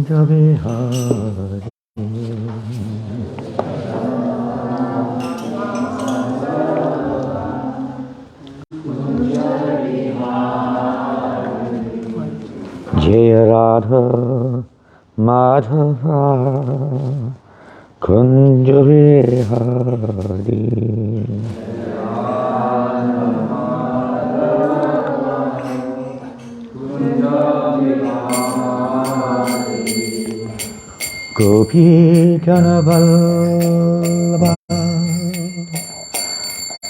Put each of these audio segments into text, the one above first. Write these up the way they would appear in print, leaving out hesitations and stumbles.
Kunjabihari Jaya Radha Madhava Kunjabihari Gopi Janavallabha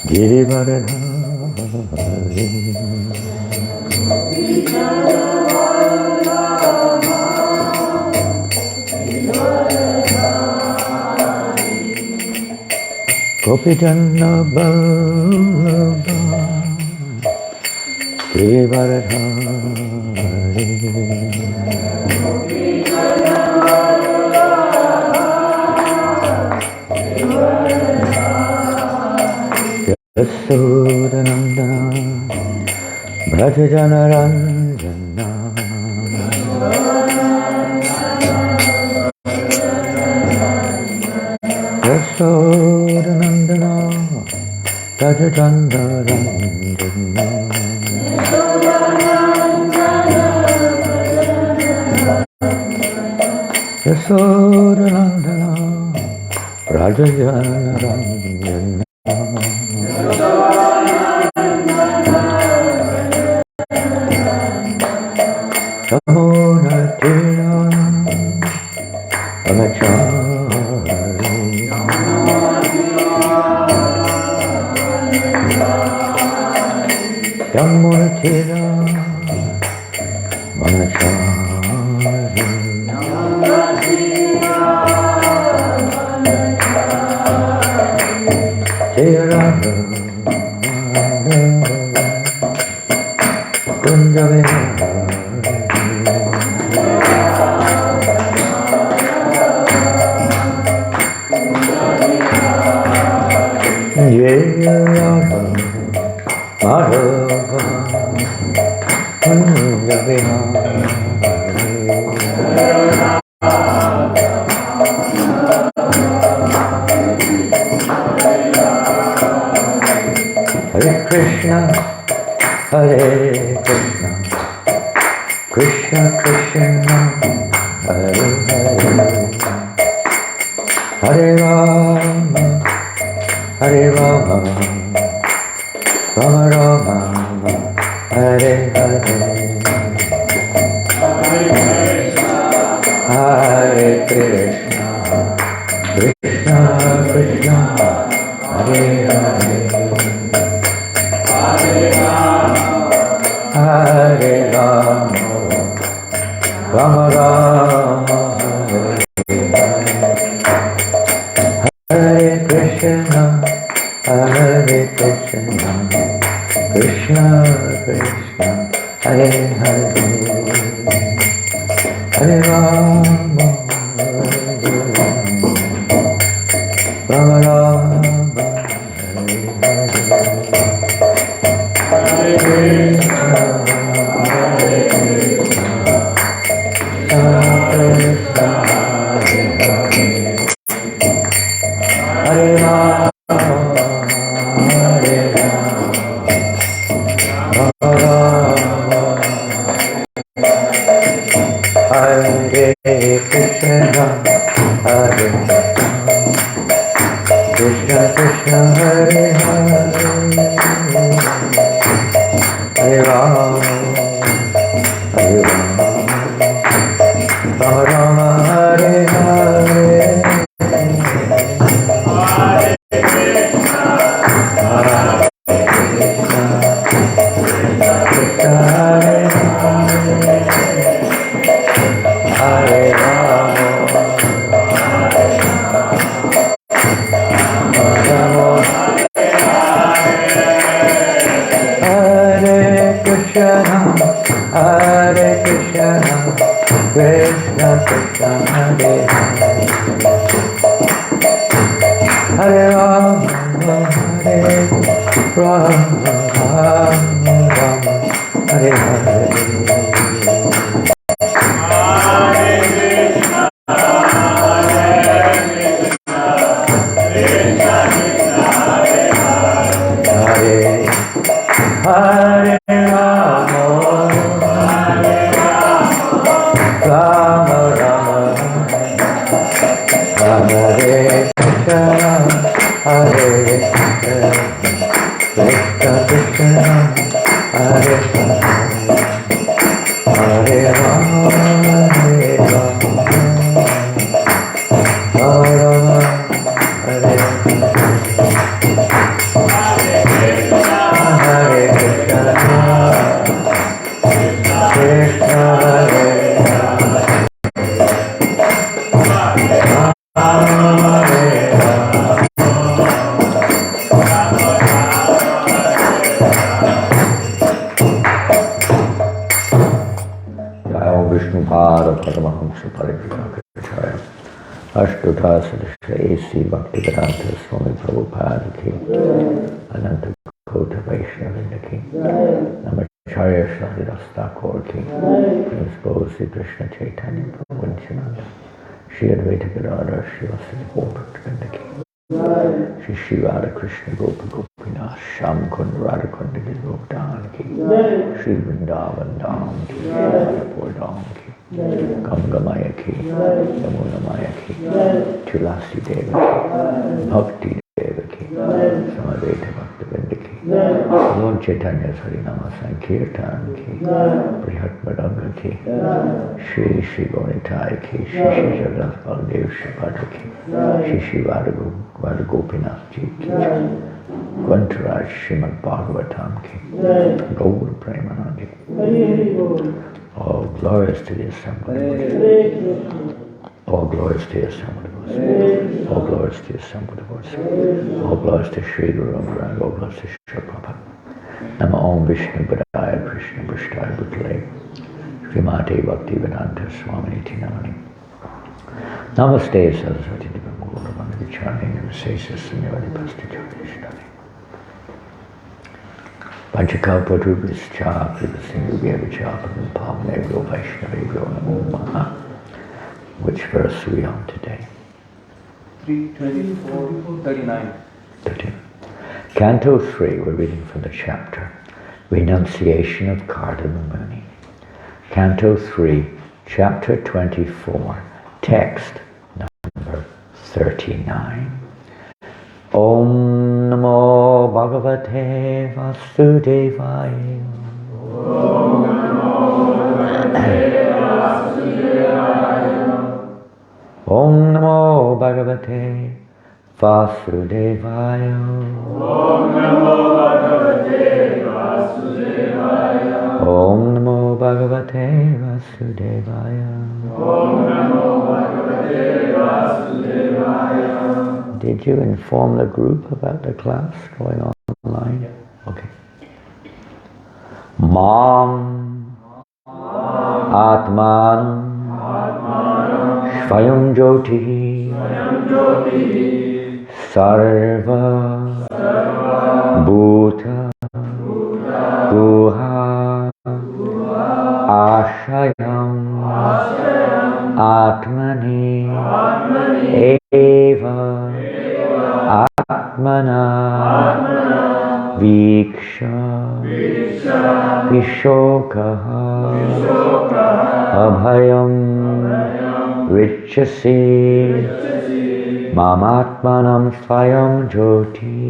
Girivaradhari Gopi Janavallabha Girivaradhari Yasodanandana Bhajajanaranjana Yasodanandana Bhajajanaranjana Yasodanandana Bhajajanaranjana Yamunatira Brahmachari Yamunatira Brahmachari Jaya Radha Kunjabihari Jaya Radha Madhava Kunjabihari Hare Krishna Hare Krishna Krishna Krishna Hare Hare Hare Rama Hare Rama Rama Rama Hare Hare Hare Krishna Krishna Krishna Hare Hare Hare Rama Rama Rama Hare Krishna Hare Krishna Krishna Krishna Hare Hare Hare Rama Rama Rama Hare Krishna Krishna Krishna Hare Hare Hare Rama Hare Rama Rama Rama Hare Hare Hare Krishna Krishna Krishna Hare Hare Rama Hare Rama Rama Rama Hare Hare Rama Rama Hare Krishna Hare Krishna Krishna Krishna Hare Hare Rama Hare Rama Rama Rama Hare Hare Krishna Krishna Hare Vishnupada Paramahamsa Parikshaya Ashtudha Sadashayasi Bhaktivedanta Swami Prabhupada Ki Ananta Kota Vaishnavinda Ki Namacharya Shadidas Thakur Ki Transpose Sri Krishna Chaitanya Prabhu Nityananda Shri Advaita Gadadhar Srivasadi Bhaktivedanta Ki Shri Shri Radha Krishna Gopa Gopinath Sham Kund Radha Kund Gopdan Ki Shri Vrindavan Dham Ki Madhapur Dham Ki Ganga Maya Ki Yamuna Maya Ki Tulasi Deva Ki Bhakti Deva Ki Samadeta Bhaktivedanta Ki Lord Chaitanya's Harinama Sankirtan Ki Brihat Madanga Ki Shri Shri Gaunitai Ki Shri Shri Jagannath Baldev Shripata Ki Shri Shri Radha Gopinath Ji Ki Gwantaraj Srimad Bhagavatam Ki Gaur Premanandi. All glories to the Assembly. All glories to the Assembly. All glories to the Assembly. All glories to Sri Guru Rangaranga. All glories to Sri Prabhupada. Nama Om Vishnu Padaya Krishna Prasthaya Bhutale Srimati Bhaktivedanta Swaminiti Namani. Namaste Saraswati Deva Mukundamani Vicharani Namaste Sanyavadi Pasticharishani. Panchakalpadrubhischa Kripasindhubhyavicha Pavnebhyo Vaishnavebhyo Namo Namaha. Which verse are we on today? 3:24-39. Canto 3, we're reading from the chapter Renunciation of Kardama Muni. Canto 3, chapter 24, text number 39. Om Namo Bhagavate Vasudevaya. Om Namo Bhagavate Vasudevaya. Om Namo Bhagavate Vasudevaya. Om Namo Bhagavate Vasudevaya. Om Namo Bhagavate Vasudevaya. Om Namo Bhagavate Vasudevaya. Did you inform the group about the class going on online? Yeah. Okay. Mam Atmanam Svayam Jyoti Sarva Bhuta Guha Ashayam Atmani Eva Atmana Viksha Vishokaha Abhayam Richasi Mamatmanam Svayam Jyoti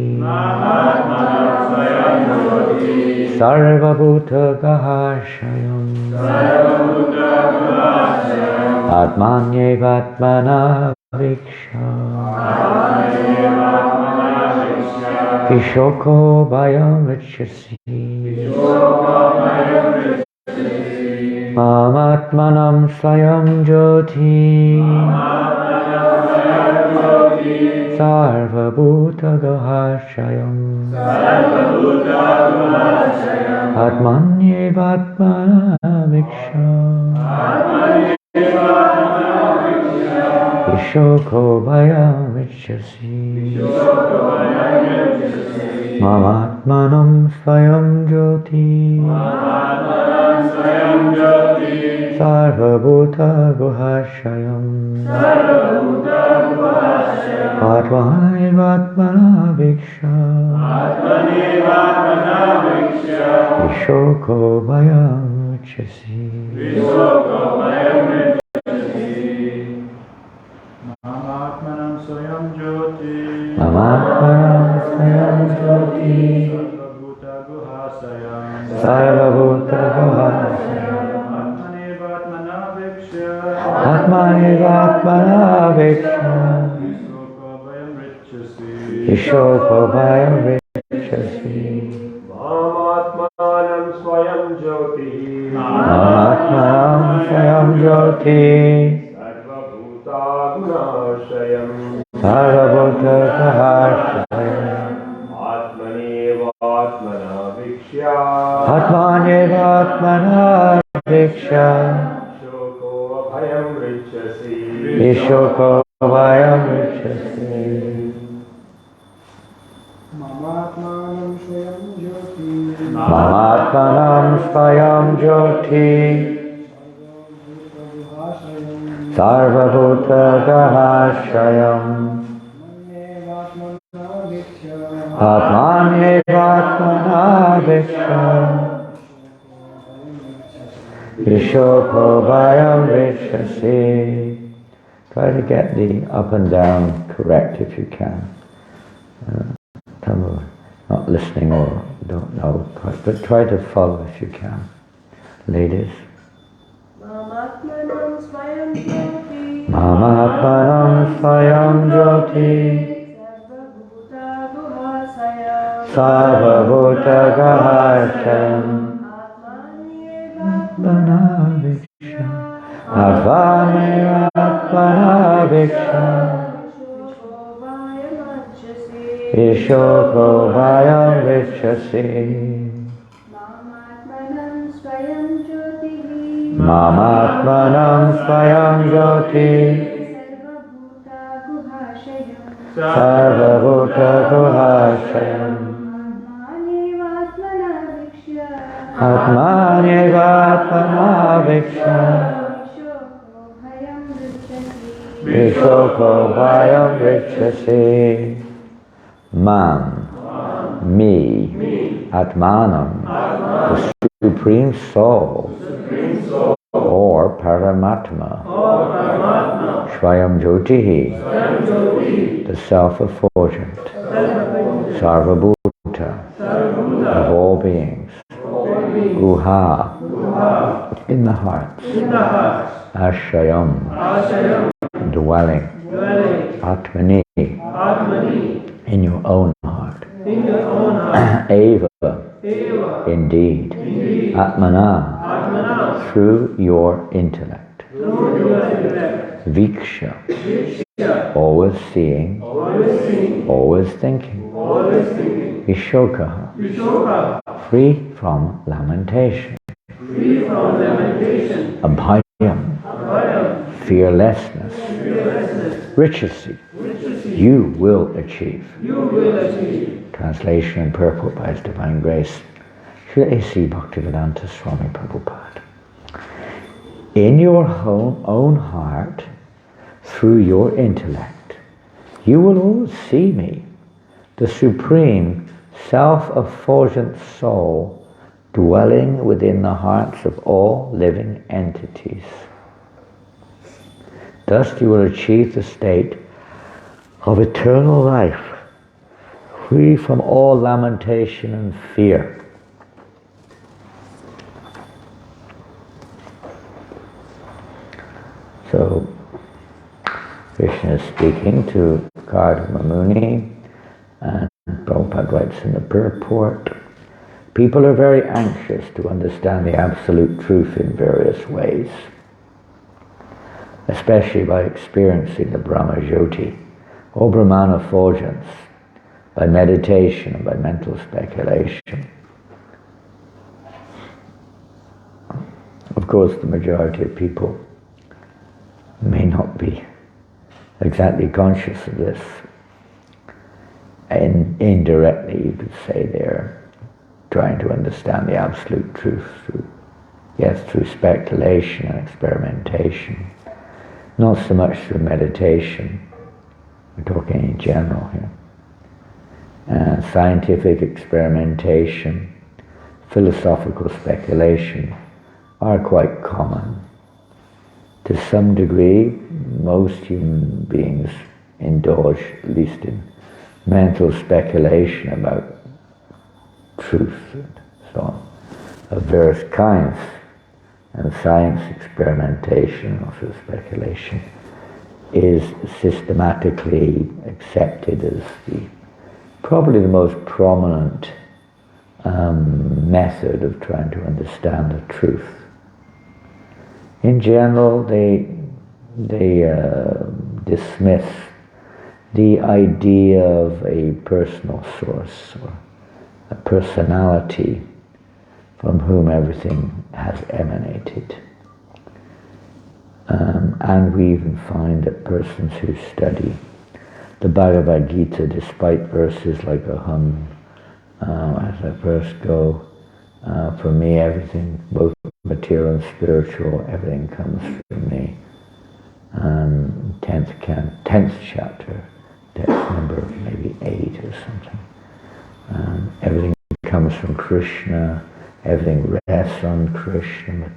Sarvabhuta Gahashayam Atmanyevatmana Viksha Vishoko Bhayam Richasi Mamatmanam Svayam Jyoti Sarvabhuta Gahashayam Atmanyevatmana Viksha Vishoko Bhayam Richasi Mamatmanam Svayam Jyoti Sarvabhuta Gahashayam Atmanyevatmana Viksha Vishoko Bhayam Richasi. Vishokabhayam Richasi. Mamatmanam Swayam Jyoti. Mamatmanam Swayam Jyoti. Sarvabhuta Guhasayam. Sarvabhuta Guhasayam. Atmanevatmana Vikshya. Atmanevatmana Viksha. Vishokabhayam Richasi. Vishokabhayam Richasi. Mamatmanam Swayam Jyoti. Mamatmanam Swayam Jyoti. Sarvabhuta Gunashayam. Sarvabhuta Guhasayam. Atmanevatmana Vikshya. Atmanevatmana Viksha. Vishokabhayam Richasi. Vishokabhayam Richasi. Mamatmanam Swayam Jyoti. Mamatmanam Swayam Jyoti. Sarvabhuta Guhasayam. Atmanevatmana Viksha. Vishokabhayam Richasi. Try to get the up and down correct if you can. Some are not listening or don't know quite, but try to follow if you can. Ladies. Mamatmanam Swayam Jyoti. Mamatmanam Swayam Jyoti. Sarvabhuta Guhasayam. Sarvabhuta Guhasayam. Atmanevatmana Viksha. Atmanevatmana Viksha. Vishokabhayam Richasi. Vishokabhayam Richasi. Mamatmanam Swayam Jyoti. Mamatmanam Swayam Jyoti. Sarvabhuta Guhasayam. Sarvabhuta Guhasayam. Atmanevatmana Vikshya. Atmanevatmana Viksha. Vishokabhayam Richasi. Vishokabhayam Richasi. Man, me, Atmanam, the Supreme Soul, or Paramatma, Swayam Jyotihi, the self-effulgent, Sarvabhuta, of all beings, Guha, in the hearts, Ashayam, dwelling, Atmani, in your own heart, Eva, indeed, Atmana, through your intellect, Viksha, always seeing, always thinking, Vishokaha, free from lamentation, Abhayam, fearlessness, Richasi, you will achieve. Translation and purport by His Divine Grace, Srila A.C. Bhaktivedanta Swami Prabhupada. In your own heart, through your intellect, you will always see me, the supreme self-effulgent soul, dwelling within the hearts of all living entities. Thus you will achieve the state of eternal life, free from all lamentation and fear. So, Krishna is speaking to Kardama Muni, and Prabhupada writes in the purport, people are very anxious to understand the absolute truth in various ways, especially by experiencing the Brahma Jyoti, or Brahmana effulgence, by meditation and by mental speculation. Of course, the majority of people may not be exactly conscious of this. And indirectly, you could say they're trying to understand the absolute truth through speculation and experimentation. Not so much through meditation. We're talking in general here. Scientific experimentation, philosophical speculation are quite common. To some degree, most human beings indulge, at least in mental speculation about truth and so on, of various kinds. And science experimentation, also speculation, is systematically accepted as probably the most prominent method of trying to understand the truth. In general, they dismiss the idea of a personal source or a personality from whom everything has emanated. And we even find that persons who study the Bhagavad Gita, despite verses like aham, as that verse go, for me everything, both material and spiritual, everything comes from me. 10th chapter, text number maybe 8 or something. Everything comes from Krishna, everything rests on Krishna.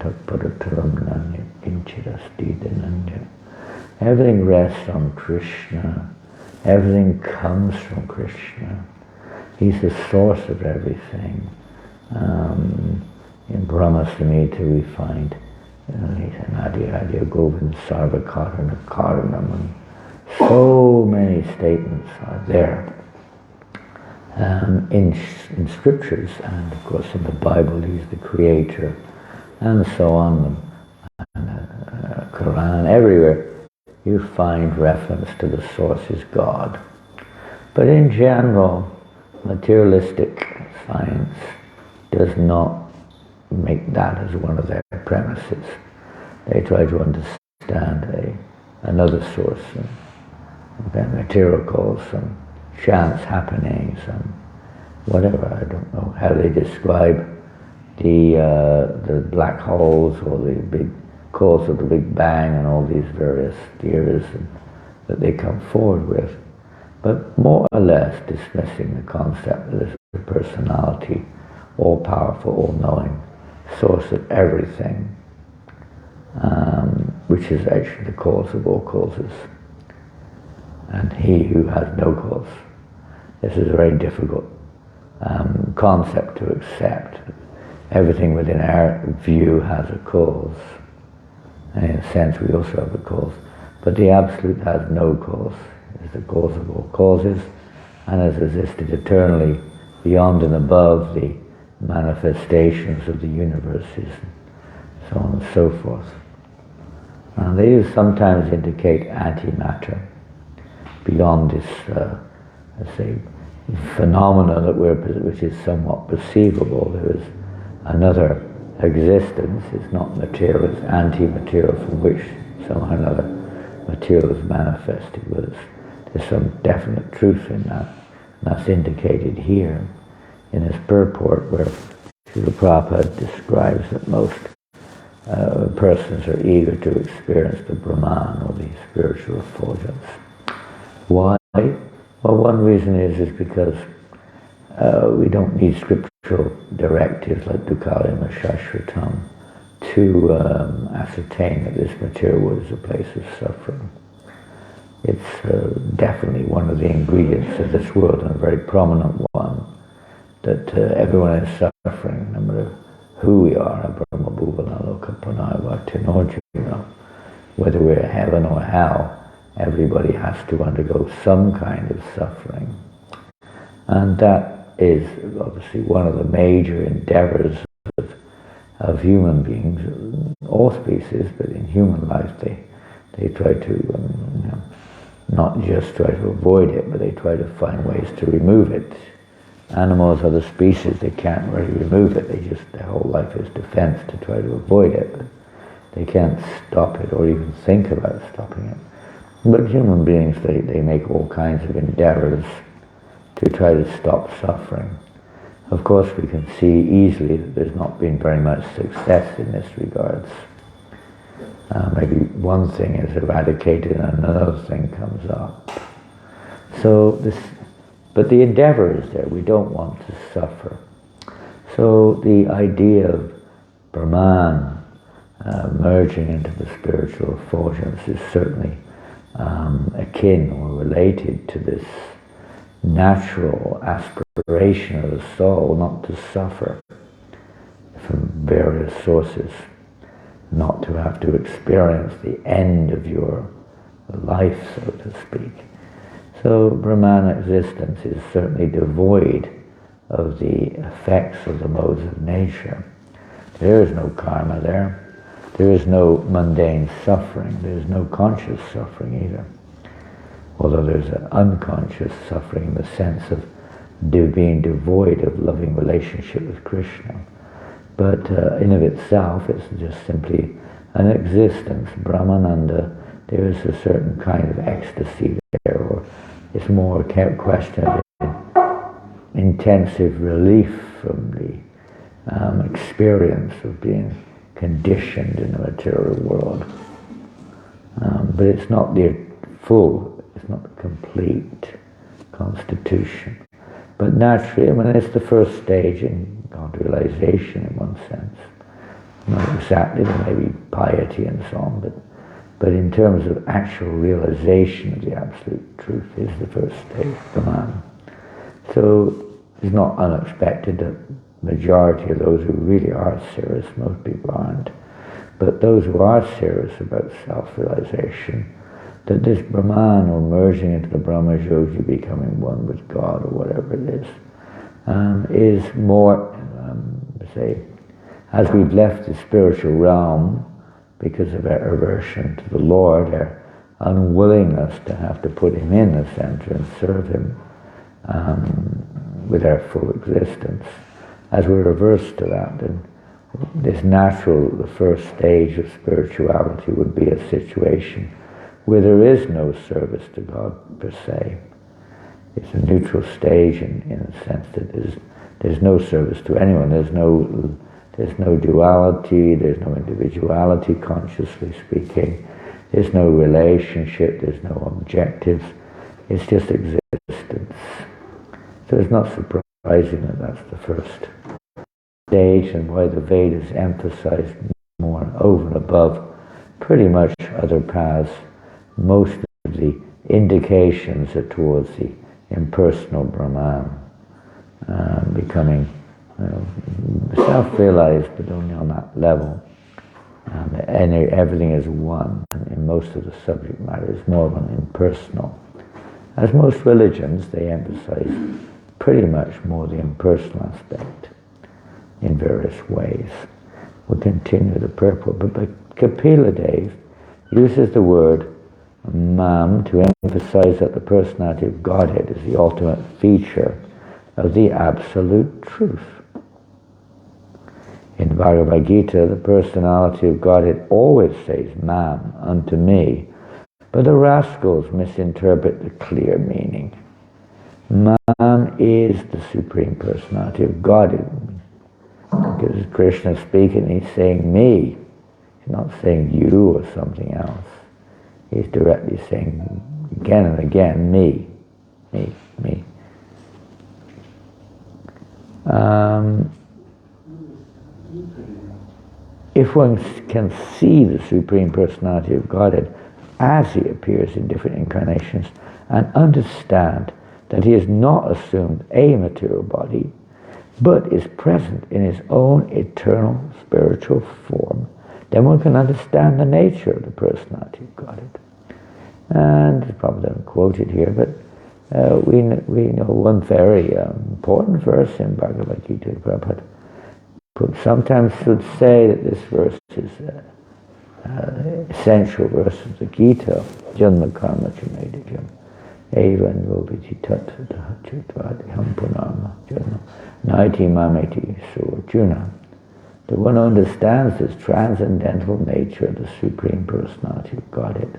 Everything rests on Krishna, everything comes from Krishna. He's the source of everything. In Brahma Samhita we find he's an Adya Govind Sarvakaranam Karanam, and so many statements are there in scriptures, and of course in the Bible he's the creator, and so on, and Quran, everywhere you find reference to the source is God. But in general, materialistic science does not make that as one of their premises. They try to understand another source, and material some chance happenings and whatever. I don't know how they describe the black holes or the big cause of the Big Bang and all these various theories that they come forward with, but more or less dismissing the concept that there's a personality, all-powerful, all-knowing source of everything, which is actually the cause of all causes, and he who has no cause. This is a very difficult concept to accept. Everything within our view has a cause, and in a sense we also have a cause, but the Absolute has no cause. It is the cause of all causes, and has existed eternally beyond and above the manifestations of the universes, so on and so forth. And they sometimes indicate antimatter, beyond this, let's say, phenomena which is somewhat perceivable. There is another existence. It's not material, it's anti-material, from which somehow or another material is manifested. But there's some definite truth in that, and that's indicated here in his purport, where Srila Prabhupada describes that most persons are eager to experience the Brahman, or the spiritual effulgence. Why? Well, one reason is because we don't need scriptural directives like Dukkhalayam Shashvatam to ascertain that this material world is a place of suffering. It's definitely one of the ingredients of this world, and a very prominent one, that everyone is suffering, no matter who we are, Brahma Bhuvana Loka Pranaya Tinorjuna, whether we're heaven or hell. Everybody has to undergo some kind of suffering. And that is obviously one of the major endeavors of human beings, all species, but in human life they try to not just try to avoid it, but they try to find ways to remove it. Animals, other species, they can't really remove it. Their whole life is defense to try to avoid it. But they can't stop it or even think about stopping it. But human beings, they make all kinds of endeavors to try to stop suffering. Of course, we can see easily that there's not been very much success in this regards. Maybe one thing is eradicated and another thing comes up. But the endeavor is there. We don't want to suffer. So the idea of Brahman, merging into the spiritual effulgence is certainly akin or related to this natural aspiration of the soul not to suffer from various sources, not to have to experience the end of your life, so to speak. So Brahmana existence is certainly devoid of the effects of the modes of nature. There is no karma there. There is no mundane suffering. There is no conscious suffering either. Although there's an unconscious suffering in the sense of being devoid of loving relationship with Krishna. But in of itself, it's just simply an existence. Brahmananda, there is a certain kind of ecstasy there, or it's more a question of intensive relief from the experience of being conditioned in the material world. But it's not the full, it's not the complete constitution. But naturally, I mean, it's the first stage in God realization in one sense. Not exactly, there may be piety and so on, but in terms of actual realization of the absolute truth is the first stage, Brahman. So it's not unexpected that majority of those who really are serious, most people aren't, but those who are serious about self-realization, that this Brahman, or merging into the Brahma Yogi, becoming one with God, or whatever it is more, say, as we've left the spiritual realm because of our aversion to the Lord, our unwillingness to have to put Him in the center and serve Him with our full existence. As we're averse to that, then this natural, the first stage of spirituality would be a situation where there is no service to God per se. It's a neutral stage in the sense that there's no service to anyone. There's no duality, there's no individuality, consciously speaking. There's no relationship, there's no objectives. It's just existence. So it's not surprising that that's the first stage, and why the Vedas emphasize more over and above pretty much other paths. Most of the indications are towards the impersonal Brahman, becoming self-realized, but only on that level. And everything is one, and in most of the subject matter is more of an impersonal. As most religions, they emphasize pretty much more the impersonal aspect in various ways. We'll continue the purport, but Kapila Dev uses the word Mam to emphasize that the personality of Godhead is the ultimate feature of the absolute truth. In Bhagavad Gita, the personality of Godhead always says Mam, unto me, but the rascals misinterpret the clear meaning. Mam is the Supreme Personality of Godhead. Because Krishna is speaking, he's saying me. He's not saying you or something else. He's directly saying again and again, me. If one can see the Supreme Personality of Godhead as He appears in different incarnations and understand that He has not assumed a material body, but is present in His own eternal spiritual form, then one can understand the nature of the personality of Godhead. And it's probably not quoted here, but we know one very important verse in Bhagavad Gita. Prabhupada sometimes would say that this verse is an essential verse of the Gita. Janma karma chamedijam evan vobiti tat dhachitvad punama janma naiti mameti surjuna. The one who understands this transcendental nature of the Supreme Personality of Godhead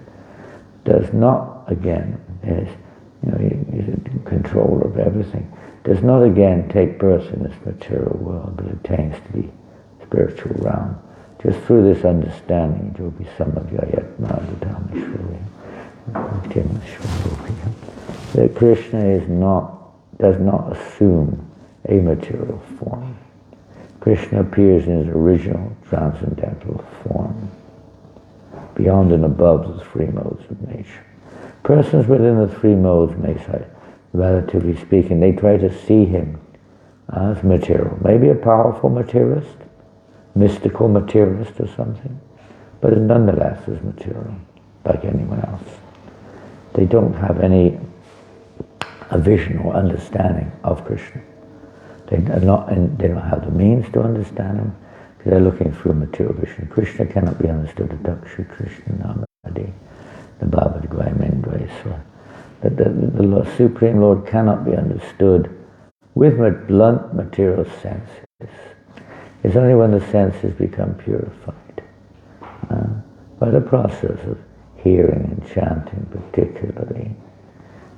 does not, again, he's in control of everything, does not again take birth in this material world, but attains to the spiritual realm. Just through this understanding, it will be samadhyayat madhudamishwari, that Krishna does not assume a material form. Krishna appears in his original transcendental form, beyond and above the three modes of nature. Persons within the three modes may say, relatively speaking, they try to see him as material, maybe a powerful materialist, mystical materialist or something, but nonetheless as material, like anyone else. They don't have any a vision or understanding of Krishna. They don't have the means to understand him, because they're looking through material vision. Krishna cannot be understood at Daksha Krishna Namadi, the Baba Dvaimendra. The Supreme Lord cannot be understood with blunt material senses. It's only when the senses become purified by the process of hearing and chanting particularly,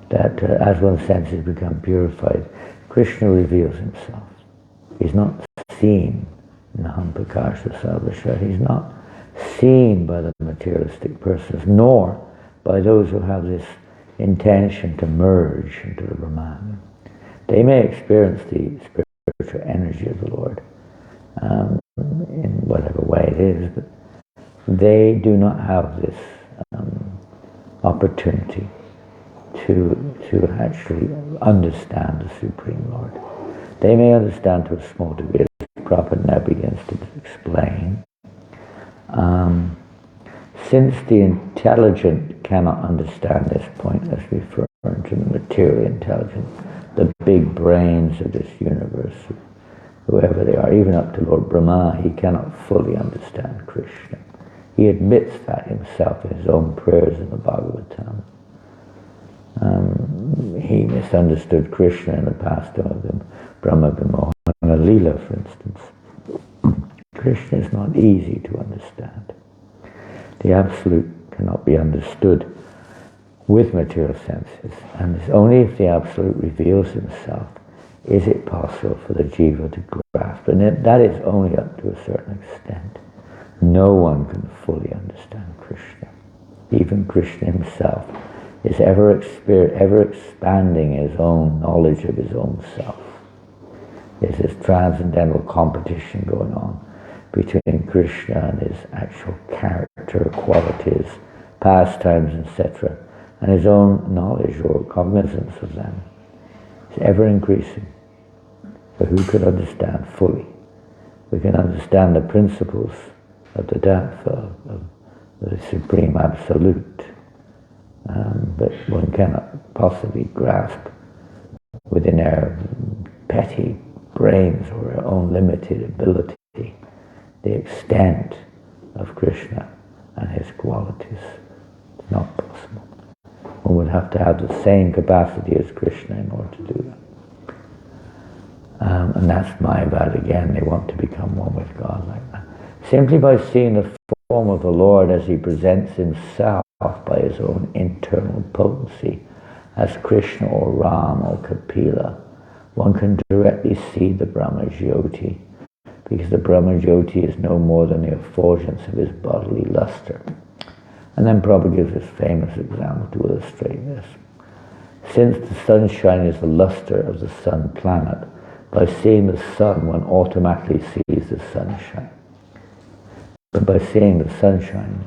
that as one's senses become purified, Krishna reveals himself. He's not seen in the Hampakasha Sarvasha. He's not seen by the materialistic persons, nor by those who have this intention to merge into the Brahman. They may experience the spiritual energy of the Lord in whatever way it is, but they do not have this opportunity to actually understand the Supreme Lord. They may understand to a small degree, as Prabhupada now begins to explain. Since the intelligent cannot understand this point, as referring to the material intelligence, the big brains of this universe, whoever they are, even up to Lord Brahma, he cannot fully understand Krishna. He admits that himself in his own prayers in the Bhagavatam. He misunderstood Krishna in the past of the Brahma Vimohana Leela, for instance. Krishna is not easy to understand. The Absolute cannot be understood with material senses, and it's only if the Absolute reveals himself is it possible for the jiva to grasp, and that is only up to a certain extent. No one can fully understand Krishna. Even Krishna himself is ever expanding his own knowledge of his own self. There's this transcendental competition going on between Krishna and his actual character, qualities, pastimes, etc., and his own knowledge or cognizance of them. It's ever increasing. So who could understand fully? We can understand the principles of the Tattva, of the Supreme Absolute, but one cannot possibly grasp within our petty brains or our own limited ability the extent of Krishna and his qualities. It's not possible. One would have to have the same capacity as Krishna in order to do that. And that's Mayavad again. They want to become one with God like that. Simply by seeing the form of the Lord as he presents himself by his own internal potency as Krishna or Ram or Kapila, one can directly see the Brahma Jyoti, because the Brahma Jyoti is no more than the effulgence of his bodily luster. And then Prabhupada gives this famous example to illustrate this. Since the sunshine is the luster of the sun planet, by seeing the sun one automatically sees the sunshine. But by seeing the sunshine,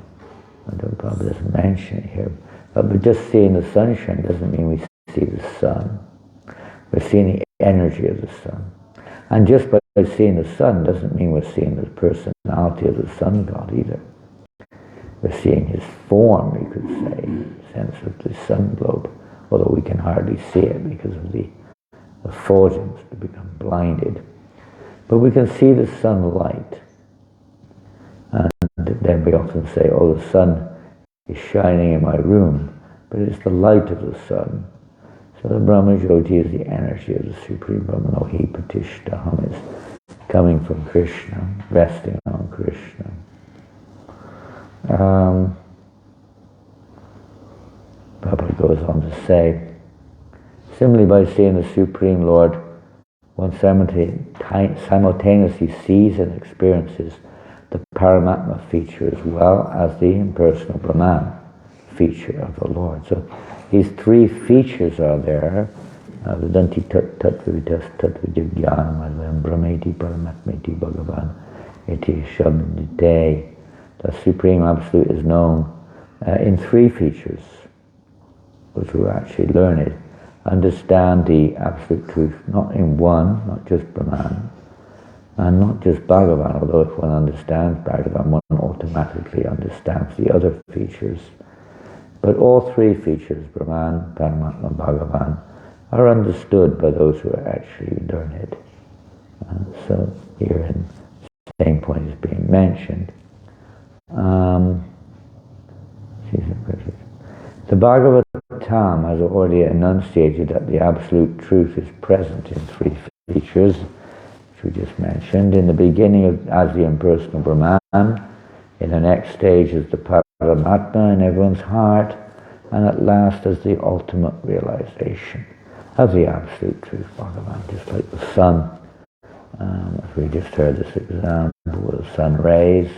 I don't probably doesn't mention it here, but just seeing the sunshine doesn't mean we see the sun. We're seeing the energy of the sun. And just by seeing the sun doesn't mean we're seeing the personality of the sun god either. We're seeing his form, you could say, in the sense of the sun globe, although we can hardly see it because of the effulgence to become blinded. But we can see the sunlight. And then we often say, oh, the sun is shining in my room, but it's the light of the sun. So the Brahma Jyoti is the energy of the Supreme Brahmanohi Pratishtaham, is coming from Krishna, resting on Krishna. Prabhupada goes on to say, similarly by seeing the Supreme Lord, one simultaneously sees and experiences the Paramatma feature as well as the impersonal Brahman feature of the Lord. So these three features are there Vedanti Tattvavitas Tattvijnanam Advayam Brahmeti Paramatmeti Bhagavan Iti Shabdite. The Supreme Absolute is known in three features. Those who actually learn it understand the Absolute Truth, not in one, not just Brahman, and not just Bhagavan, although if one understands Bhagavan, one automatically understands the other features. But all three features, Brahman, Paramatma, Bhagavan, are understood by those who are actually learned. So here in the same point is being mentioned. The Bhagavatam has already enunciated that the Absolute Truth is present in three features, which we just mentioned. In the beginning as the impersonal Brahman, in the next stage as the Paramatma in everyone's heart, and at last as the ultimate realization of the Absolute Truth, Bhagavan, just like the sun. As we just heard this example with the sun rays,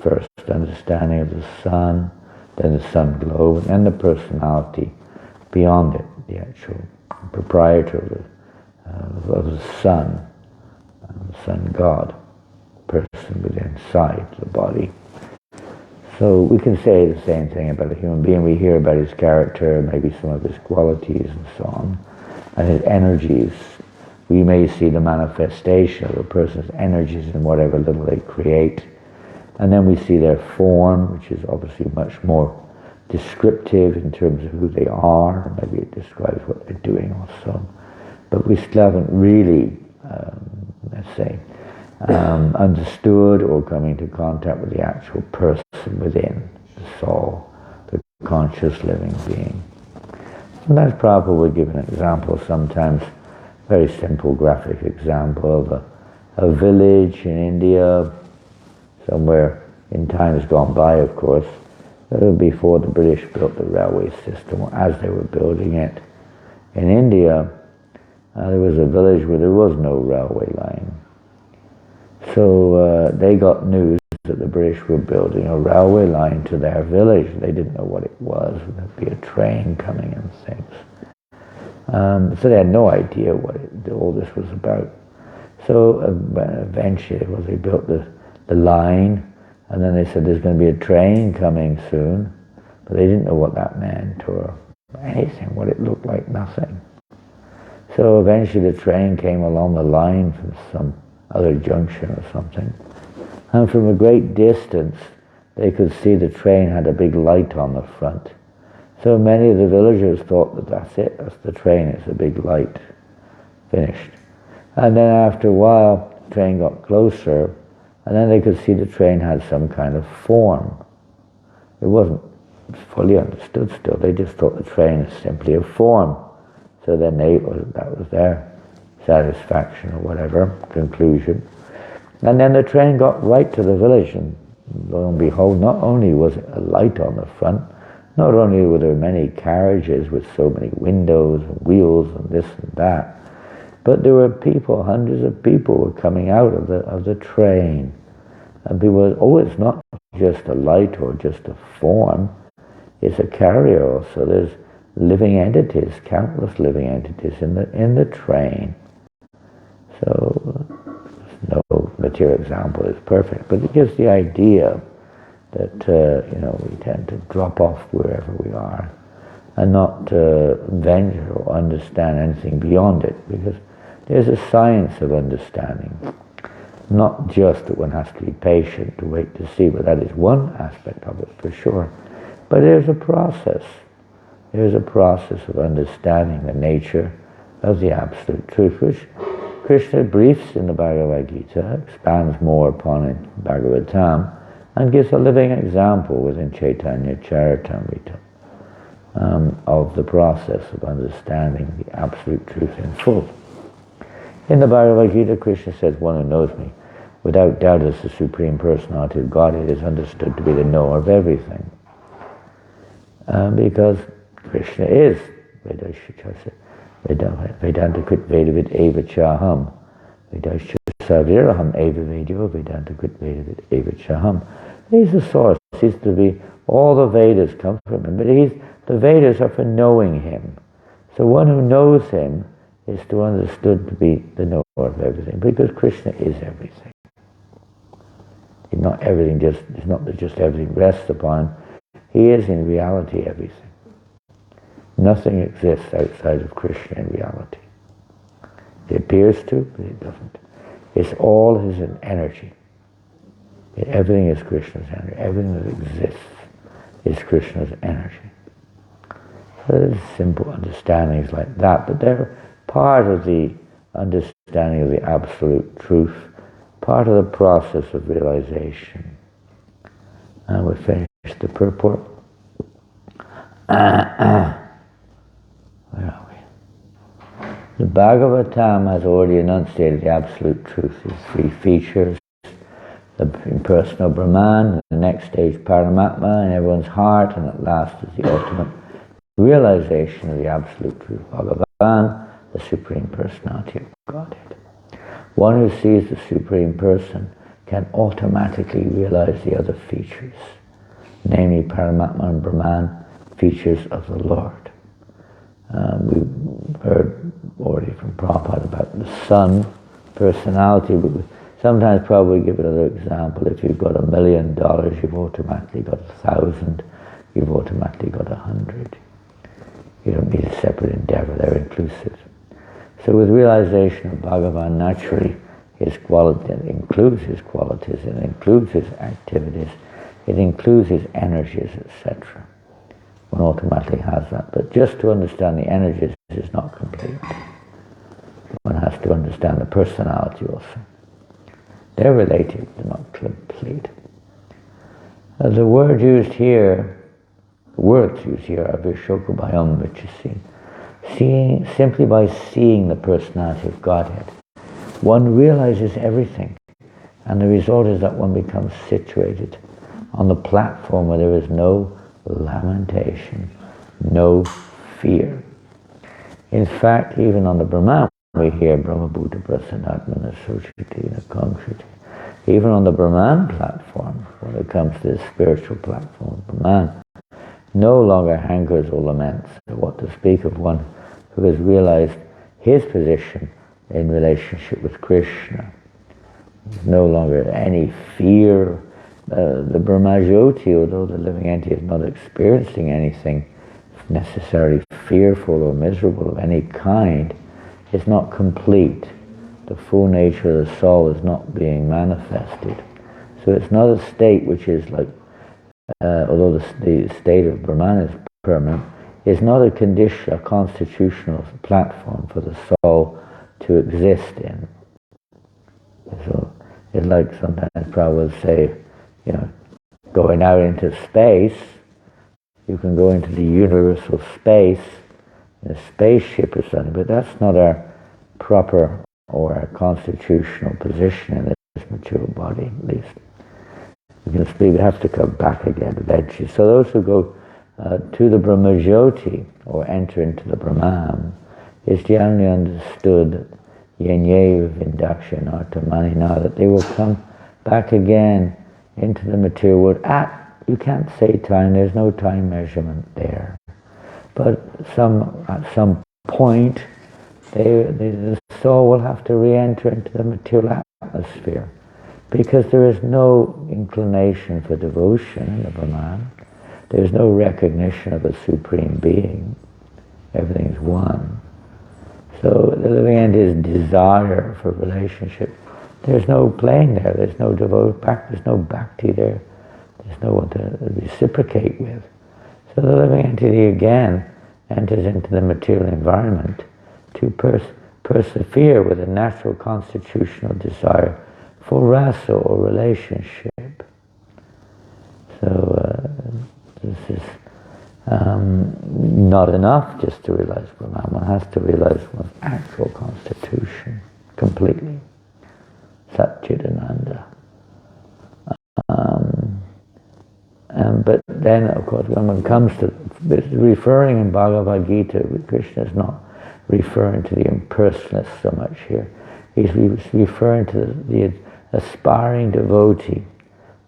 first understanding of the sun, then the sun globe, and then the personality beyond it, the actual proprietor of the sun God, person within inside the body. So we can say the same thing about a human being. We hear about his character, maybe some of his qualities and so on, and his energies. We may see the manifestation of a person's energies in whatever little they create. And then we see their form, which is obviously much more descriptive in terms of who they are. Maybe it describes what they're doing also. But we still haven't really, understood or come into contact with the actual person within, the soul, the conscious living being. Sometimes Prabhupada would give an example, sometimes very simple graphic example of a village in India, somewhere in times gone by, of course, before the British built the railway system, or as they were building it. In India, there was a village where there was no railway line. So they got news that the British were building a railway line to their village. They didn't know what it was. Would there be a train coming and things? So they had no idea what all this was about. So eventually, they built the line, and then they said there's going to be a train coming soon, but they didn't know what that meant or anything, what it looked like, nothing. So eventually the train came along the line from some other junction or something, and from a great distance they could see the train had a big light on the front. So many of the villagers thought that that's it, that's the train, it's a big light, finished. And then after a while the train got closer, and then they could see the train had some kind of form. It wasn't fully understood still, they just thought the train is simply a form. So then that was their satisfaction or whatever, conclusion. And then the train got right to the village, and lo and behold, not only was it a light on the front, not only were there many carriages with so many windows and wheels and this and that, but there were people, hundreds of people were coming out of the train. And people were, oh, it's not just a light or just a form, it's a carrier also. There's living entities, countless living entities in the train. So no material example is perfect, but it gives the idea that we tend to drop off wherever we are and not venture or understand anything beyond it, because there's a science of understanding. Not just that one has to be patient to wait to see, but that is one aspect of it for sure. But there's a process. There's a process of understanding the nature of the Absolute Truth, which Krishna briefs in the Bhagavad Gita, expands more upon in Bhagavatam, and gives a living example within Chaitanya Charitamrita of the process of understanding the Absolute Truth in full. In the Bhagavad Gita, Krishna says, one who knows me, without doubt as the Supreme Personality of Godhead, is understood to be the knower of everything. Because Krishna is Vedanta Krit Vedavid Eva Chaham. Vedasya Saviraham Eva Vedyo Vedanta Krit Vedavid Eva Chaham. He's the source. He's to be, all the Vedas come from him, but the Vedas are for knowing him. So one who knows him is to understood to be the knower of everything, because Krishna is everything. It's not everything it's not that just everything rests upon him. He is in reality everything. Nothing exists outside of Krishna in reality. It appears to, but it doesn't. It's all his energy. Everything is Krishna's energy. Everything that exists is Krishna's energy. So there's simple understandings like that, but they're part of the understanding of the absolute truth, part of the process of realization. And we finished the purport. Where are we? The Bhagavatam has already enunciated the absolute truth, its three features: the impersonal Brahman, the next stage Paramatma in everyone's heart, and at last is the ultimate realization of the absolute truth, Bhagavan, the Supreme Personality of Godhead. One who sees the Supreme Person can automatically realize the other features, namely Paramatma and Brahman, features of the Lord. We've heard already from Prabhupada about the sun personality, but we sometimes probably give another example. If you've got $1 million, you've automatically got 1,000, you've automatically got 100. You don't need a separate endeavor, they're inclusive. So with realization of Bhagavan, naturally his quality, it includes his qualities, it includes his activities, it includes his energies, etc. One automatically has that, but just to understand the energies is not complete. One has to understand the personality also. They're related, they're not complete. The words used here are Vishokubhayam, which is seeing, simply by seeing the personality of Godhead, one realizes everything, and the result is that one becomes situated on the platform where there is no lamentation, no fear. In fact, even on the Brahman, we hear Brahmabhuta Prasanatmana Suchiti Nakamshiti. Even on the Brahman platform, when it comes to the spiritual platform, Brahman no longer hankers or laments. What to speak of one who has realized his position in relationship with Krishna. There's no longer any fear. The Brahmajyoti, although the living entity is not experiencing anything necessarily fearful or miserable of any kind, is not complete. The full nature of the soul is not being manifested. So it's not a state which is like, although the state of Brahman is permanent, is not a condition, a constitutional platform for the soul to exist in. So it's like sometimes Prabhupada would say, going out into space, you can go into the universal space in a spaceship or something, but that's not our proper or our constitutional position in this material body, at least. We have to come back again eventually. So those who go to the Brahmajyoti or enter into the Brahman is generally understood yenye vindakshana artamanina, that they will come back again into the material world you can't say time, there's no time measurement there, but at some point the soul will have to re-enter into the material atmosphere, because there is no inclination for devotion in the Brahman. There's no recognition of a supreme being. Everything's one. So the living entity's desire for relationship, there's no playing there. There's no there's no bhakti there. There's no one to reciprocate with. So the living entity again enters into the material environment to persevere with a natural constitutional desire for rasa or relationship. So this is not enough just to realize Brahman. One has to realize one's actual constitution completely. Satchidananda. But then, of course, when one comes to referring in Bhagavad Gita, Krishna is not referring to the impersonalists so much here. He's referring to the aspiring devotee.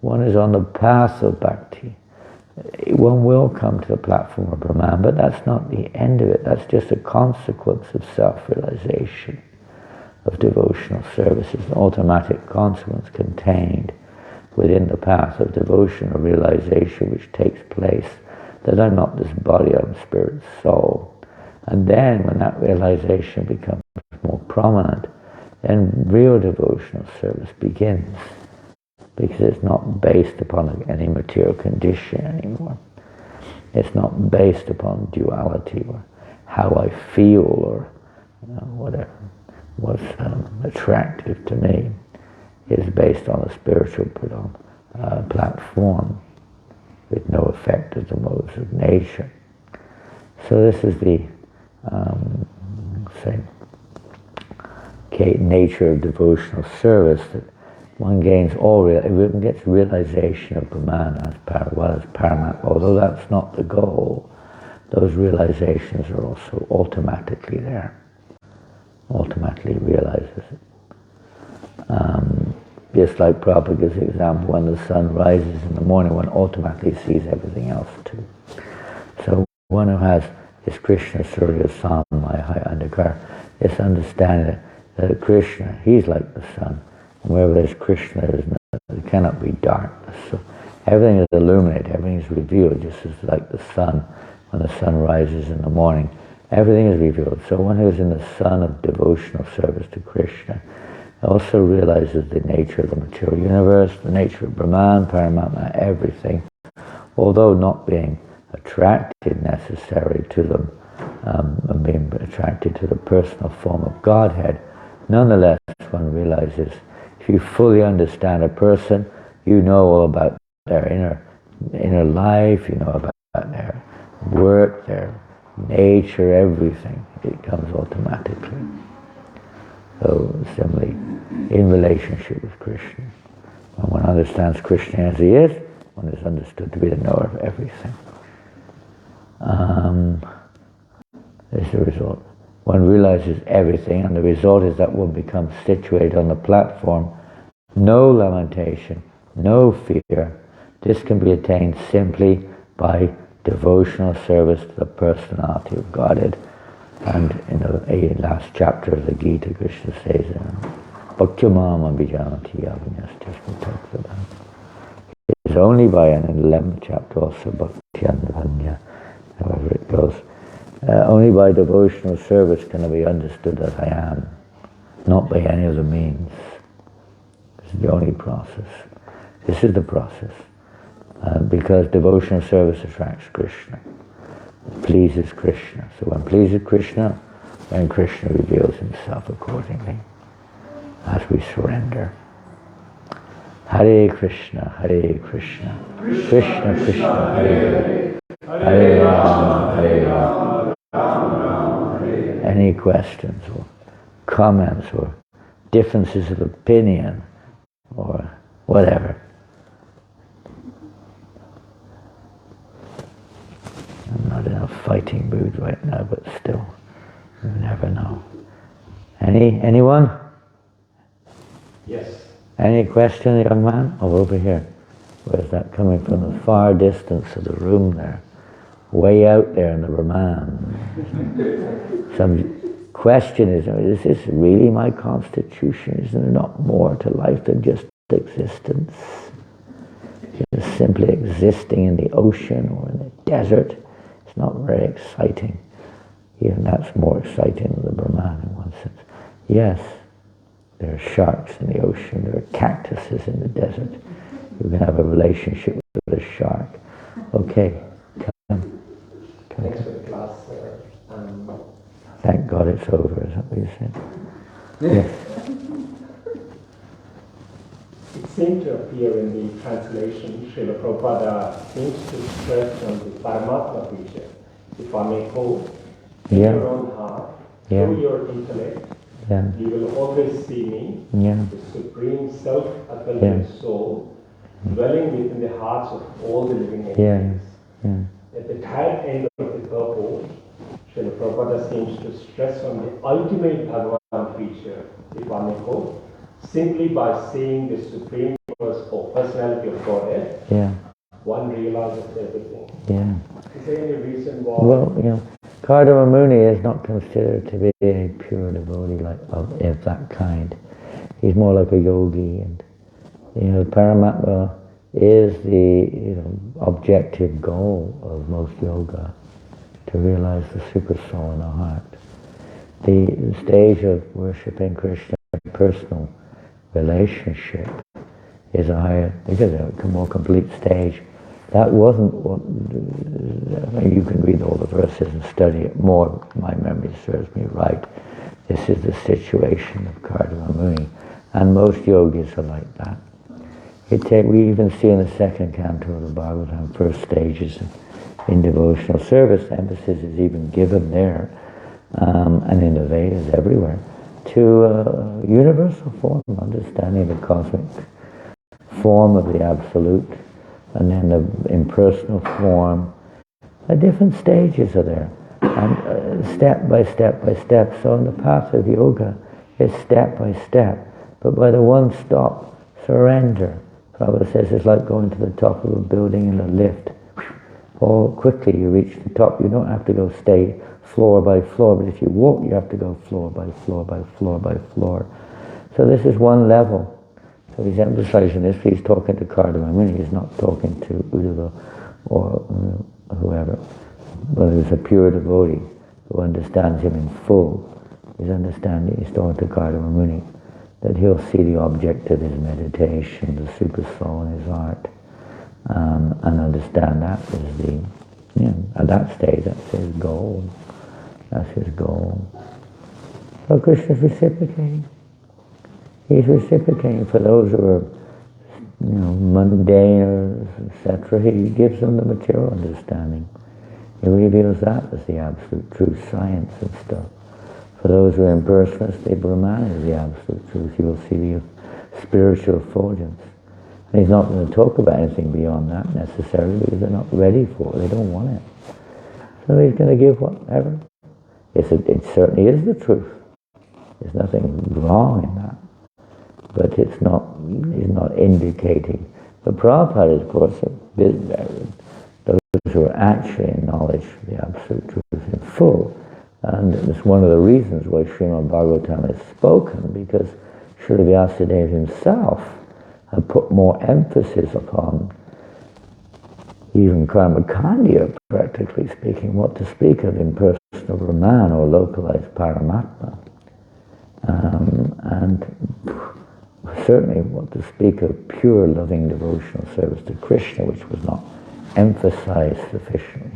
One is on the path of bhakti. one will come to the platform of Brahman, but that's not the end of it. That's just a consequence of self-realization, of devotional service. It's an automatic consequence contained within the path of devotional realization which takes place, that I'm not this body, I'm spirit, soul. And then when that realization becomes more prominent, then real devotional service begins, because it's not based upon any material condition anymore. It's not based upon duality or how I feel or whatever was attractive to me. It's based on a spiritual platform with no effect of the modes of nature. So this is the nature of devotional service, that one gains one gets realization of Brahman as paramount. Although that's not the goal, those realizations are also automatically there. Automatically realizes it. Just like Prabhupada's example, when the sun rises in the morning, one automatically sees everything else too. So one who has this Krishna Surya Samaya Andhakar, this understanding that Krishna, he's like the sun. And wherever there's Krishna, there cannot be darkness. So everything is illuminated, everything is revealed, just as like the sun, when the sun rises in the morning, everything is revealed. So one who is in the sun of devotional service to Krishna also realizes the nature of the material universe, the nature of Brahman, Paramatma, everything, although not being attracted necessarily to them, and being attracted to the personal form of Godhead. Nonetheless, one realizes, if you fully understand a person, you know all about their inner life, you know about their work, their nature, everything. It comes automatically. So similarly, in relationship with Krishna, when one understands Krishna as he is, one is understood to be the knower of everything. This is the result. One realizes everything, and the result is that one becomes situated on the platform. No lamentation, no fear. This can be attained simply by devotional service to the personality of Godhead. And in the last chapter of the Gita, Krishna says, Bhaktyamama Bijanati Yavinyastasmi talks about. It is only by, and in the 11th chapter also, Bhaktyandavanya, however it goes, only by devotional service can I be understood as I am, not by any other means. This is the only process. This is the process. Because devotional service attracts Krishna. It pleases Krishna. So when pleases Krishna, then Krishna reveals himself accordingly as we surrender. Hare Krishna, Hare Krishna, Krishna Krishna, Hare Hare, Hare Rama, Hare Rama. Any questions or comments or differences of opinion or whatever? I'm not in a fighting mood right now, but still, you never know. Anyone? Yes. Any question, young man? Oh, over here. Where's that coming from? The far distance of the room there. Way out there in the Brahman. Some question is this really my constitution? Isn't there not more to life than just existence? Just simply existing in the ocean or in the desert. It's not very exciting. Even that's more exciting than the Brahman in one sense. Yes, there are sharks in the ocean, there are cactuses in the desert. You can have a relationship with a shark. Okay, come. Thanks for the class. Thank God it's over, is that what you said? Yes. It seemed to appear in the translation, Srila Prabhupada seems to stress on the Paramatma feature. If I may quote, in your own heart, through your intellect, you will always see me, the supreme self-attendant soul, dwelling within the hearts of all the living entities. At the tail end of the purport, Srila Prabhupada seems to stress on the ultimate Bhagavan feature, if I may quote, simply by seeing the supreme personality of Godhead, one realizes everything. Yeah. Is there any reason why? Well, Kardama Muni is not considered to be a pure devotee of that kind. He's more like a yogi, and Paramatma is the objective goal of most yoga, to realize the super soul in the heart. The stage of worshipping Krishna in personal relationship is a higher, because a more complete stage. That wasn't what, you can read all the verses and study it more. My memory serves me right. This is the situation of Kardama Muni. And most yogis are like that. We even see in the second canto of the Bhagavatam, first stages in devotional service, emphasis is even given there, and in the Vedas everywhere, to universal form, understanding the cosmic form of the Absolute, and then the impersonal form. The different stages are there, and step by step by step. So in the path of yoga, it's step by step, but by the one stop, surrender. Prabhupada says it's like going to the top of a building in a lift. All quickly you reach the top. You don't have to go stay floor by floor, but if you walk, you have to go floor by floor by floor by floor. So this is one level. So he's emphasizing this. He's talking to Kardama Muni. He's not talking to Uddhava or whoever. But he's a pure devotee who understands him in full. He's talking to Kardama Muni, that he'll see the object of his meditation, the super soul in his heart, and understand that is at that stage, that's his goal. That's his goal. So Krishna's reciprocating. He's reciprocating for those who are, mundane, etc. He gives them the material understanding. He reveals that as the absolute truth, science and stuff. For those who are impersonalists, the Brahman is the absolute truth. You will see the spiritual effulgence. And he's not going to talk about anything beyond that necessarily, because they're not ready for it. They don't want it. So he's going to give whatever. It certainly is the truth. There's nothing wrong in that. But he's not indicating. But Prabhupada is, of course, those who are actually in knowledge of the absolute truth in full. And it's one of the reasons why Srimad Bhagavatam is spoken, because Srila Vyasadeva himself had put more emphasis upon even Karmakandya, practically speaking, what to speak of impersonal Brahman or localized Paramatma. And certainly what to speak of pure loving devotional service to Krishna, which was not emphasized sufficiently.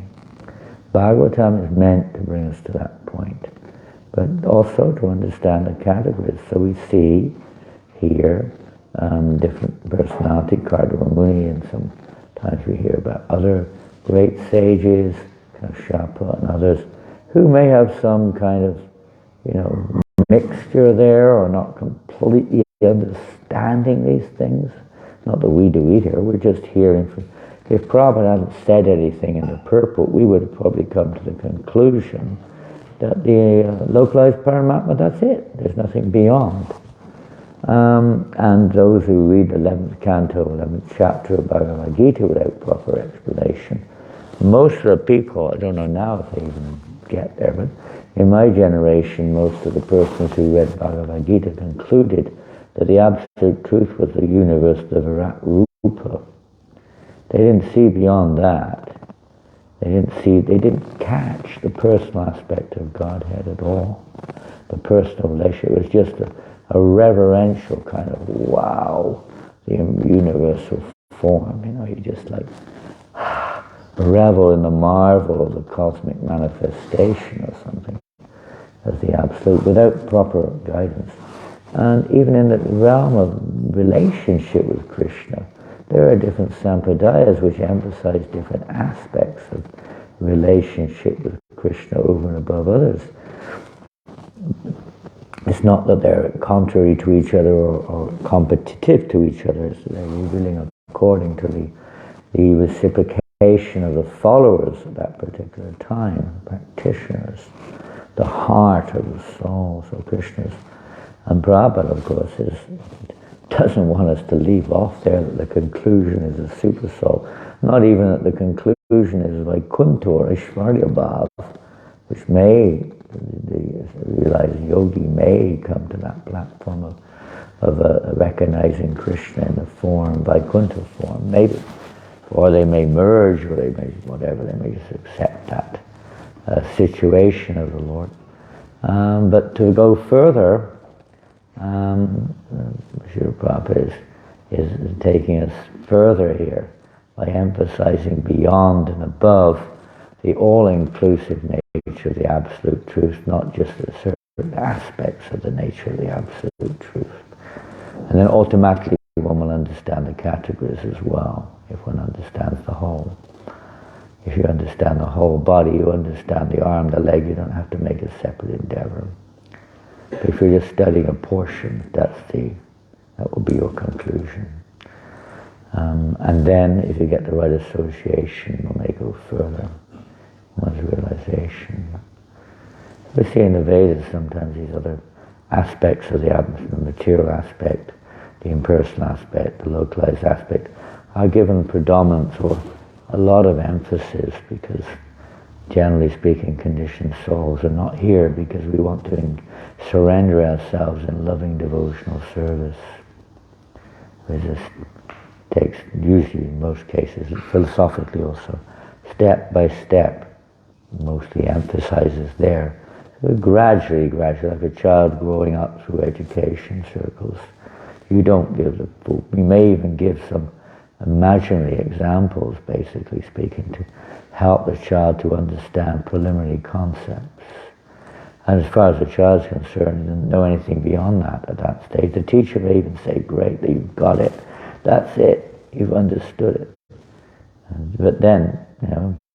Bhagavatam is meant to bring us to that point, but also to understand the categories. So we see here different personality, Kardama Muni, and sometimes we hear about other great sages, Kashyapa and others, who may have some kind of, mixture there, or not completely understanding these things. Not that we do either, we're just hearing from. If Prabhupada hadn't said anything in the purport, we would have probably come to the conclusion that the localized Paramatma, that's it. There's nothing beyond. And those who read the 11th canto, 11th chapter of Bhagavad Gita without proper explanation, most of the people, I don't know now if they even get there, but in my generation, most of the persons who read Bhagavad Gita concluded that the absolute truth was the universe, the Virat Rupa. They didn't see beyond that. They didn't catch the personal aspect of Godhead at all. The personal relationship was just a reverential kind of wow, the universal form. You just like revel in the marvel of the cosmic manifestation or something as the absolute, without proper guidance. And even in the realm of relationship with Krishna, there are different sampradayas which emphasize different aspects of relationship with Krishna over and above others. It's not that they're contrary to each other or competitive to each other. They're revealing according to the reciprocation of the followers at that particular time, practitioners, the heart of the soul. So Krishna's, and Prabhupada, of course, is doesn't want us to leave off there that the conclusion is a super soul. Not even that the conclusion is Vaikuntha or Aishwarya Bhav, which may, the realized yogi may come to that platform of recognizing Krishna in the form, Vaikuntha form, maybe. Or they may merge, or they may, whatever, they may just accept that situation of the Lord. But to go further, Srila Prabhupada is taking us further here by emphasizing beyond and above the all-inclusive nature of the Absolute Truth, not just the certain aspects of the nature of the Absolute Truth. And then automatically one will understand the categories as well, if one understands the whole. If you understand the whole body, you understand the arm, the leg, you don't have to make a separate endeavor. But if you're just studying a portion, that will be your conclusion. And then, if you get the right association, you may go further. One's realization. We see in the Vedas sometimes these other aspects of the material aspect, the impersonal aspect, the localized aspect, are given predominance or a lot of emphasis because, generally speaking, conditioned souls are not here because we want to surrender ourselves in loving devotional service. It just takes, usually in most cases, philosophically also, step by step, mostly emphasizes there. So gradually, like a child growing up through education circles, you don't give the full, you may even give some imaginary examples, basically speaking, to help the child to understand preliminary concepts. And as far as the child's concerned, he doesn't know anything beyond that at that stage. The teacher may even say, great, you've got it. That's it. You've understood it. But then,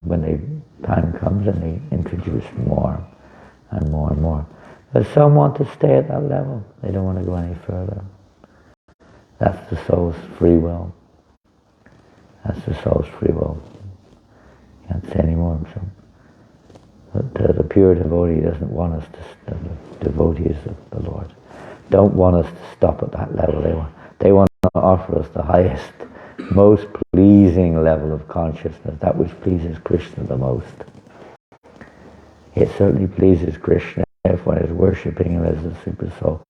when the time comes and they introduce more and more and more. But some want to stay at that level. They don't want to go any further. That's the soul's free will. That's the soul's free will. Can't say any more. So. But the pure devotee doesn't want us to, the devotees of the Lord, don't want us to stop at that level. They want to offer us the highest, most pleasing level of consciousness, that which pleases Krishna the most. It certainly pleases Krishna if one is worshipping him as the super soul,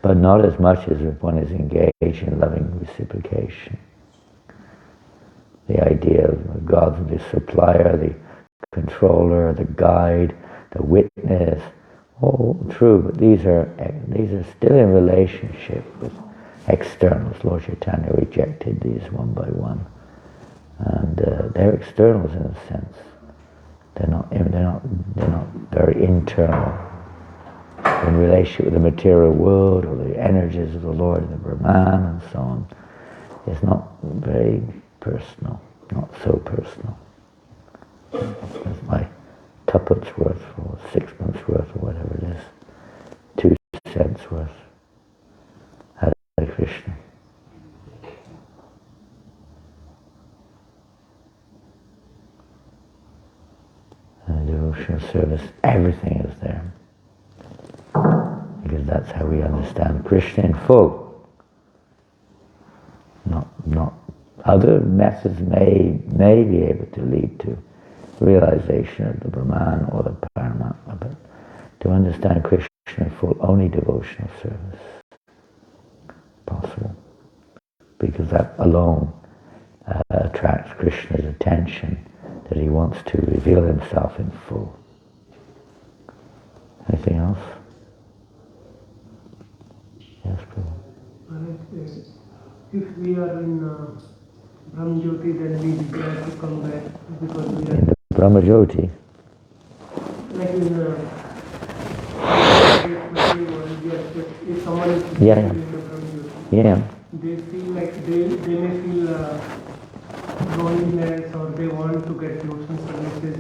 but not as much as if one is engaged in loving reciprocation. The idea of God, the supplier, the controller, the guide, the witness, all true, but these are still in relationship with externals. Lord Chaitanya rejected these one by one, and they're externals in a sense. They're not very internal in relation with the material world or the energies of the Lord and the Brahman and so on. It's not very personal, not so personal. That's my tuppence worth or 6 months worth or whatever it is, 2 cents worth. Hare Krishna. Devotional service, everything is there. Because that's how we understand Krishna in full. Not other methods may be able to lead to realization of the Brahman or the Paramatma, but to understand Krishna in full, only devotional service possible, because that alone attracts Krishna's attention, that he wants to reveal himself in full. Anything else? Yes, Prabhu. If we are in Brahmajyoti, then we desire to come back because we are in the Brahmajyoti. Like in if someone is in the Brahmajyoti, they feel like they may feel loneliness, or they want to get devotional services,